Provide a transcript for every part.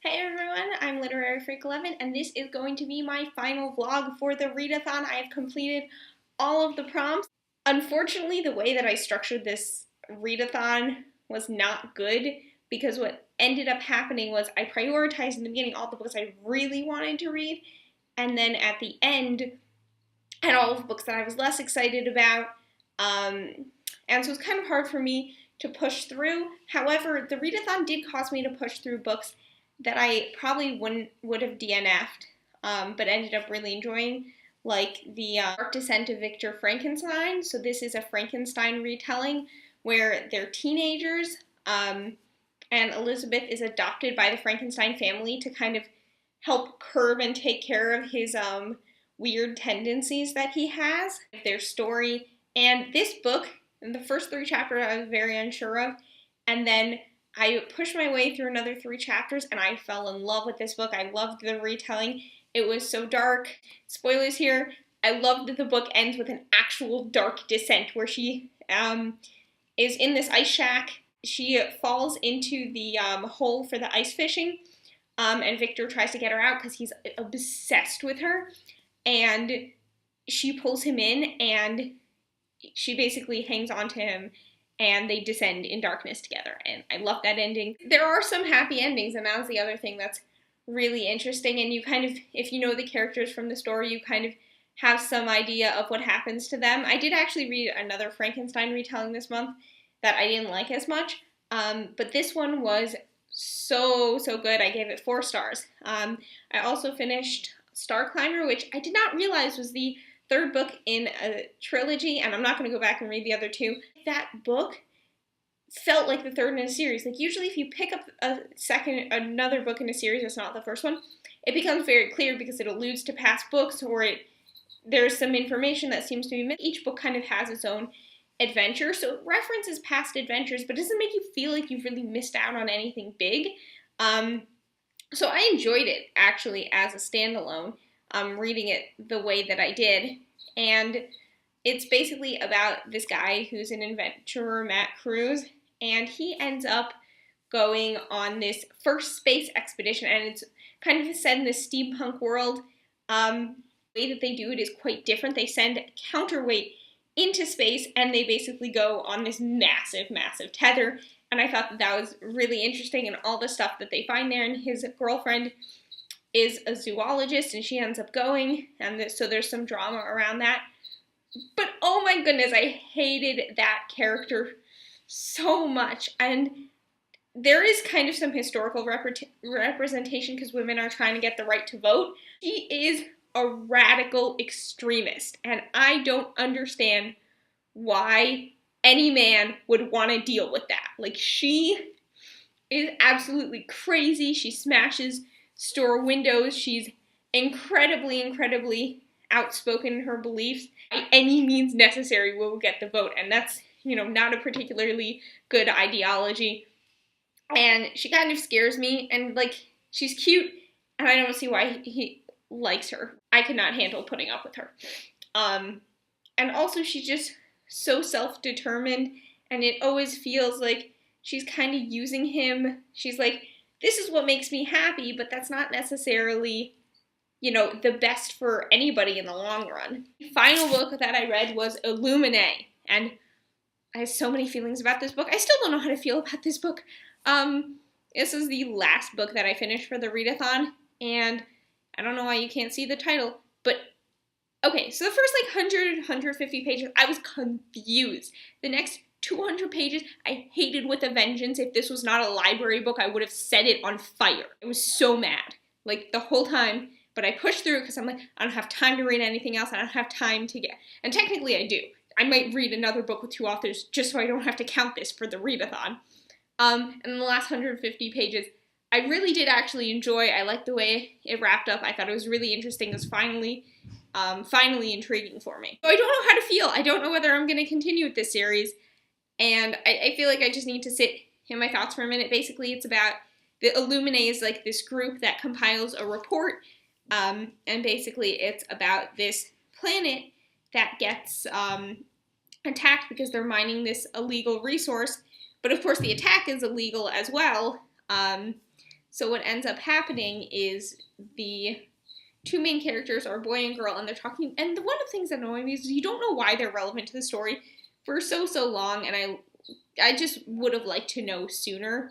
Hey everyone, I'm Literary Freak 11 and this is going to be my final vlog for the readathon. I have completed all of the prompts. Unfortunately, the way that I structured this readathon was not good because what ended up happening was I prioritized in the beginning all the books I really wanted to read, and then at the end had all of the books that I was less excited about, and so it was kind of hard for me to push through. However, the readathon did cause me to push through books that I probably would have DNF'd, but ended up really enjoying, like the Dark Descent of Victor Frankenstein. So this is a Frankenstein retelling where they're teenagers, and Elizabeth is adopted by the Frankenstein family to kind of help curb and take care of his weird tendencies that he has. Their story, and this book, in the first 3 chapters I was very unsure of, and then I pushed my way through another 3 chapters and I fell in love with this book. I loved the retelling. It was so dark. Spoilers here. I loved that the book ends with an actual dark descent where she is in this ice shack. She falls into the hole for the ice fishing, and Victor tries to get her out because he's obsessed with her. And she pulls him in and she basically hangs on to him, and they descend in darkness together, and I love that ending. There are some happy endings, and that's the other thing that's really interesting, and you kind of, if you know the characters from the story, you kind of have some idea of what happens to them. I did actually read another Frankenstein retelling this month that I didn't like as much, but this one was so good. I gave it 4 stars. I also finished Star Climber, which I did not realize was the 3rd book in a trilogy, and I'm not going to go back and read the other 2. That book felt like the 3rd in a series. Like, usually if you pick up another book in a series that's not the first one, it becomes very clear because it alludes to past books, or there's some information that seems to be missed. Each book kind of has its own adventure, so it references past adventures, but doesn't make you feel like you've really missed out on anything big. So I enjoyed it, actually, as a standalone, reading it the way that I did, and it's basically about this guy who's an adventurer, Matt Cruz, and he ends up going on this first space expedition, and it's kind of set in this steampunk world. The way that they do it is quite different. They send a counterweight into space, and they basically go on this massive tether, and I thought that was really interesting, and all the stuff that they find there, and his girlfriend is a zoologist, and she ends up going, and so there's some drama around that. But oh my goodness, I hated that character so much. And there is kind of some historical representation because women are trying to get the right to vote. She is a radical extremist, and I don't understand why any man would want to deal with that. Like, she is absolutely crazy. She smashes store windows. She's incredibly outspoken in her beliefs. By any means necessary, we will get the vote, and that's, not a particularly good ideology. And she kind of scares me, and she's cute, and I don't see why he likes her. I could not handle putting up with her. And also she's just so self-determined, and it always feels like she's kind of using him. She's like, this is what makes me happy, but that's not necessarily the best for anybody in the long run. The final book that I read was Illuminati, and I have so many feelings about this book. I still don't know how to feel about this book. This is the last book that I finished for the readathon, and I don't know why you can't see the title, but okay, so the first 150 pages, I was confused. The next 200 pages, I hated with a vengeance. If this was not a library book, I would have set it on fire. I was so mad, the whole time. But I pushed through because I'm like, I don't have time to read anything else. I don't have time to get... And technically I do. I might read another book with 2 authors just so I don't have to count this for the readathon. And in the last 150 pages, I really did actually enjoy. I liked the way it wrapped up. I thought it was really interesting. It was finally intriguing for me. So I don't know how to feel. I don't know whether I'm going to continue with this series. And I feel like I just need to sit in my thoughts for a minute. Basically, it's about... The Illuminati is this group that compiles a report. And basically it's about this planet that gets attacked because they're mining this illegal resource, but of course the attack is illegal as well, So what ends up happening is the two main characters are a boy and girl, and they're talking, and one of the things that annoy me is you don't know why they're relevant to the story for so long, and I just would have liked to know sooner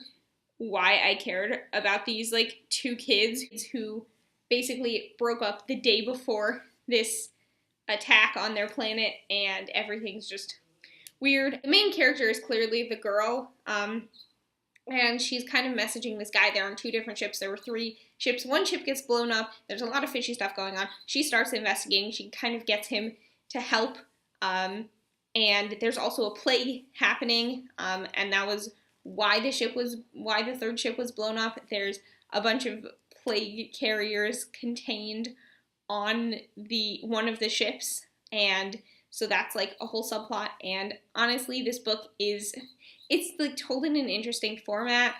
why I cared about these like two kids who basically broke up the day before this attack on their planet, and everything's just weird. The main character is clearly the girl, and she's kind of messaging this guy. They're on two different ships. There were three ships. One ship gets blown up. There's a lot of fishy stuff going on. She starts investigating. She kind of gets him to help. And there's also a plague happening. And that was why the third ship was blown up. There's a bunch of plague carriers contained on one of the ships. And so that's like a whole subplot. And honestly, this book it's like told in an interesting format.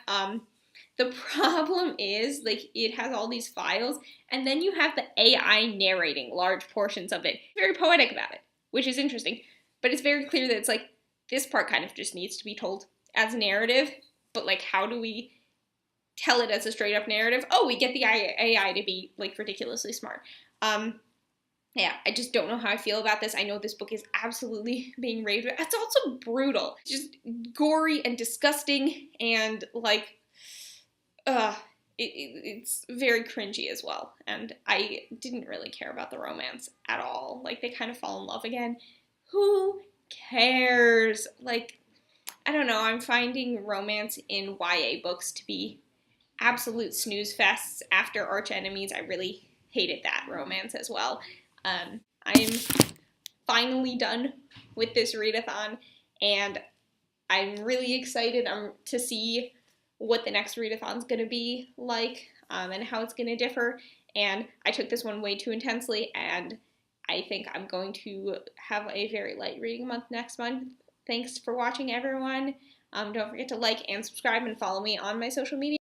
The problem is like it has all these files, and then you have the AI narrating large portions of it. Very poetic about it, which is interesting. But it's very clear that it's like this part kind of just needs to be told as a narrative. But like, how do we tell it as a straight up narrative? Oh, we get the AI to be like ridiculously smart. Yeah, I just don't know how I feel about this. I know this book is absolutely being raved about. It's also brutal. Just gory and disgusting, and like, it's very cringy as well. And I didn't really care about the romance at all. Like, they kind of fall in love again. Who cares? Like, I don't know. I'm finding romance in YA books to be absolute snooze fests after arch enemies. I really hated that romance as well. I'm finally done with this readathon, and I'm really excited to see what the next readathon's going to be like, and how it's going to differ. And I took this one way too intensely, and I think I'm going to have a very light reading month next month. Thanks for watching, everyone. Don't forget to like and subscribe and follow me on my social media.